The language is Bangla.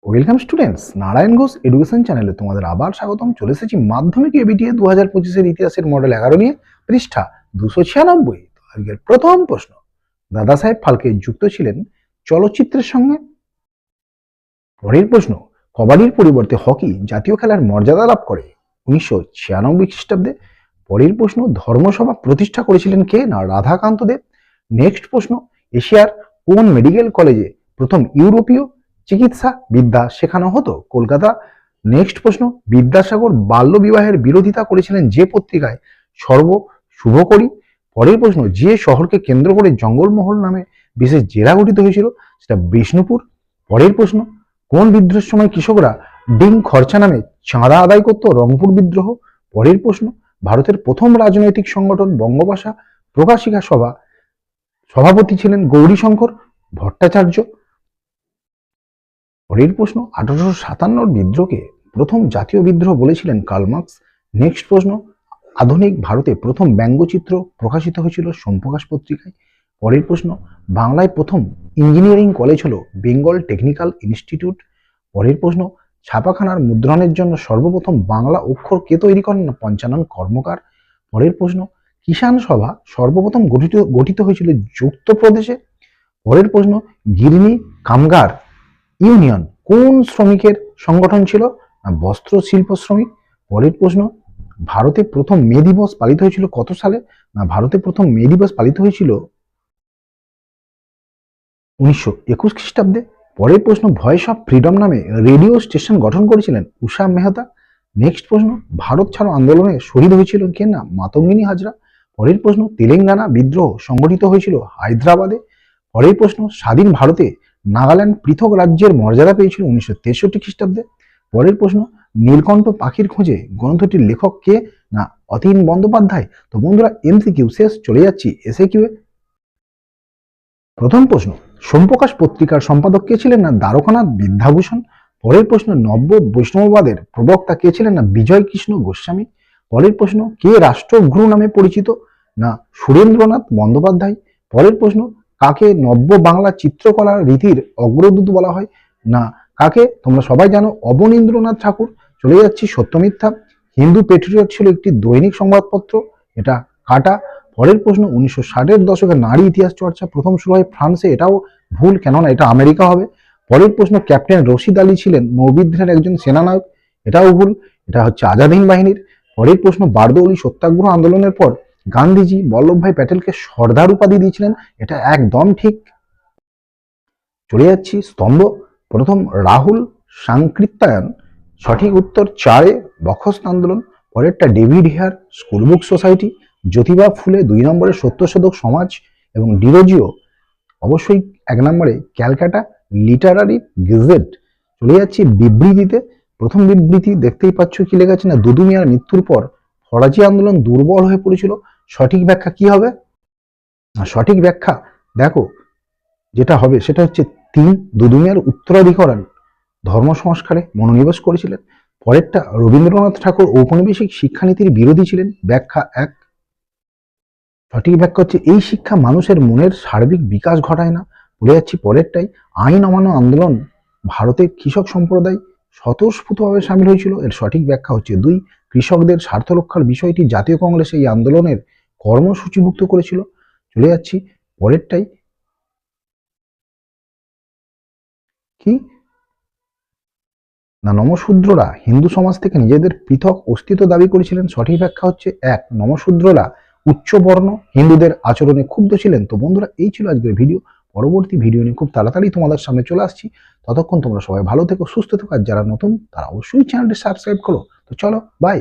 Welcome students, Narayan Ghosh education চ্যানেলে তোমাদের আবার স্বাগতম। চলে এসেছি মাধ্যমিক এবিটিএ 2025-এর ইতিহাসের মডেল 11 নিয়ে, পৃষ্ঠা 296। আজকের প্রথম প্রশ্ন, দাদা সাহেব ফালকে যুক্ত ছিলেন চলচ্চিত্রের সঙ্গে। পরের প্রশ্ন, কবাডির পরিবর্তে হকি জাতীয় খেলার মর্যাদা লাভ করে 1996 খ্রিস্টাব্দে। পরের প্রশ্ন, ধর্মসভা প্রতিষ্ঠা করেছিলেন কে? না রাধাকান্ত দেব। নেক্সট প্রশ্ন, এশিয়ার কোন মেডিকেল কলেজে প্রথম ইউরোপীয় চিকিৎসা বিদ্যা শেখানো হতো? কলকাতা। নেক্সট প্রশ্ন, বিদ্যাসাগর বাল্য বিবাহের বিরোধিতা করেছিলেন যে পত্রিকায়? সর্ব শুভকরী। পরের প্রশ্ন, যে শহরকে কেন্দ্র করে জঙ্গলমহল নামে বিশেষ জেলা গঠিত হয়েছিল সেটা বিষ্ণুপুর। পরের প্রশ্ন, কোন বিদ্রোহের সময় কৃষকরা ডিং খরচা নামে চাঁদা আদায় করত? রংপুর বিদ্রোহ। পরের প্রশ্ন, ভারতের প্রথম রাজনৈতিক সংগঠন বঙ্গভাষা প্রকাশিকা সভা সভাপতি ছিলেন গৌরীশঙ্কর ভট্টাচার্য। পরের প্রশ্ন, 1857 বিদ্রোহকে প্রথম জাতীয় বিদ্রোহ বলেছিলেন কার্ল মার্কস। নেক্সট প্রশ্ন, আধুনিক ভারতে প্রথম ব্যঙ্গচিত্র প্রকাশিত হয়েছিল সোমপ্রকাশ পত্রিকায়। পরের প্রশ্ন, বাংলায় প্রথম ইঞ্জিনিয়ারিং কলেজ হলো বেঙ্গল টেকনিক্যাল ইনস্টিটিউট। পরের প্রশ্ন, ছাপাখানার মুদ্রণের জন্য সর্বপ্রথম বাংলা অক্ষর কে তৈরি করেন? না পঞ্চানন কর্মকার। পরের প্রশ্ন, কিষাণ সভা সর্বপ্রথম গঠিত হয়েছিল যুক্তপ্রদেশে। পরের প্রশ্ন, গিরনি কামগার ইউনিয়ন কোন শ্রমিকের সংগঠন ছিল? না বস্ত্র শিল্প শ্রমিক। পরের প্রশ্ন, ভারতে প্রথম মে দিবস পালিত হয়েছিল কত সালে? না ভারতে প্রথম মে দিবস পালিত হয়েছিল 1921 খ্রিস্টাব্দে। পরের প্রশ্ন, ভয়েস অফ ফ্রিডম নামে রেডিও স্টেশন গঠন করেছিলেন উষা মেহতা। নেক্সট প্রশ্ন, ভারত ছাড়ো আন্দোলনে শহীদ হয়েছিল কে? না মাতঙ্গিনী হাজরা। পরের প্রশ্ন, তেলেঙ্গানা বিদ্রোহ সংগঠিত হয়েছিল হায়দ্রাবাদে। পরের প্রশ্ন, স্বাধীন ভারতে নাগাল্যান্ড পৃথক রাজ্যের মর্যাদা পেয়েছিল 1963 খ্রিস্টাব্দে। পরের প্রশ্ন, নীলকণ্ঠ পাখির খোঁজে গ্রন্থটির লেখক কে? না অতীন বন্দ্যোপাধ্যায়। তো বন্ধুরা, এমসিকিউ শেষ, চলে যাচ্ছি এসএকিউ এ। প্রথম প্রশ্ন, সোমপ্রকাশ পত্রিকার সম্পাদক কে ছিলেন? না দ্বারকানাথ বিদ্যাভূষণ। পরের প্রশ্ন, নব্য বৈষ্ণববাদের প্রবক্তা কে ছিলেন? না বিজয় কৃষ্ণ গোস্বামী। পরের প্রশ্ন, কে রাষ্ট্রগুরু নামে পরিচিত? না সুরেন্দ্রনাথ বন্দ্যোপাধ্যায়। পরের প্রশ্ন, কাকে নব্য বাংলা চিত্রকলার রীতির অগ্রদূত বলা হয়? না কাকে? তোমরা সবাই জানো, অবনীন্দ্রনাথ ঠাকুর। চলে যাচ্ছি সত্য মিথ্যা। হিন্দু পেট্রিয়ট ছিল একটি দৈনিক সংবাদপত্র, এটা কাটা। পরের প্রশ্ন, 1960-এর দশকে নারী ইতিহাস চর্চা প্রথম শুরু হয় ফ্রান্সে, এটাও ভুল, কেননা এটা আমেরিকা হবে। পরের প্রশ্ন, ক্যাপ্টেন রশিদ আলী ছিলেন নৌবিদ্রোহের একজন সেনানায়ক, এটাও ভুল, এটা হচ্ছে আজাদ হিন্দ বাহিনীর। পরের প্রশ্ন, বারদৌলি সত্যাগ্রহ আন্দোলনের পর গান্ধীজি বল্লভভাই প্যাটেলকে সর্দার উপাধি দিয়েছিলেন, এটা একদম ঠিক। চলে যাচ্ছি স্তম্ভ। প্রথম, রাহুল সাংকৃত্যায়ন, সঠিক উত্তর 4-এ বখস্ত আন্দোলন। পরেরটা, David Hare school book society. Jyotiba ফুলে 2 নম্বরে সত্যশোধক সমাজ এবং ডিরোজিও অবশ্যই 1 নম্বরে ক্যালকাটা লিটারারি গেজেট। চলে যাচ্ছি বিবৃতিতে। প্রথম বিবৃতি দেখতেই পাচ্ছ কি লেখা আছে? না দুদু মিয়ার মৃত্যুর পর ফরাজি আন্দোলন দুর্বল হয়ে পড়েছিল। সঠিক ব্যাখ্যা কি হবে? সঠিক ব্যাখ্যা দেখো যেটা হবে সেটা হচ্ছে 3, দুদু মিয়ার উত্তরাধিকার ধর্ম সংস্কারে মনোনিবেশ করেছিলেন। পরেরটা, রবীন্দ্রনাথ ঠাকুর ঔপনিবেশিক শিক্ষানীতির বিরোধী ছিলেন। ব্যাখ্যা 1। সঠিক ব্যাখ্যা হচ্ছে এই শিক্ষা মানুষের মনের সার্বিক বিকাশ ঘটায় না। বলে যাচ্ছি পরেরটাই, আইন অমান্য আন্দোলন ভারতের কৃষক সম্প্রদায় স্বতঃস্ফূর্তভাবে সামিল হয়েছিল। এর সঠিক ব্যাখ্যা হচ্ছে 2, কৃষকদের স্বার্থ রক্ষার বিষয়টি জাতীয় কংগ্রেস এই আন্দোলনের কর্মসূচিভুক্ত করেছিল। চলে যাচ্ছি পরেরটাই, কি না নমশূদ্ররা হিন্দু সমাজ থেকে নিজেদের পৃথক অস্তিত্ব দাবি করেছিলেন। সঠিক ব্যাখ্যা হচ্ছে 1, নমশূদ্ররা উচ্চ বর্ণ হিন্দুদের আচরণে ক্ষুব্ধ ছিলেন। তো বন্ধুরা, এই ছিল আজকের ভিডিও। পরবর্তী ভিডিও নিয়ে খুব তাড়াতাড়ি তোমাদের সামনে চলে আসছি। ততক্ষণ তোমরা সবাই ভালো থেকো, সুস্থ থেকো, আর যারা নতুন তারা অবশ্যই চ্যানেলটি সাবস্ক্রাইব করো। তো চলো, বাই।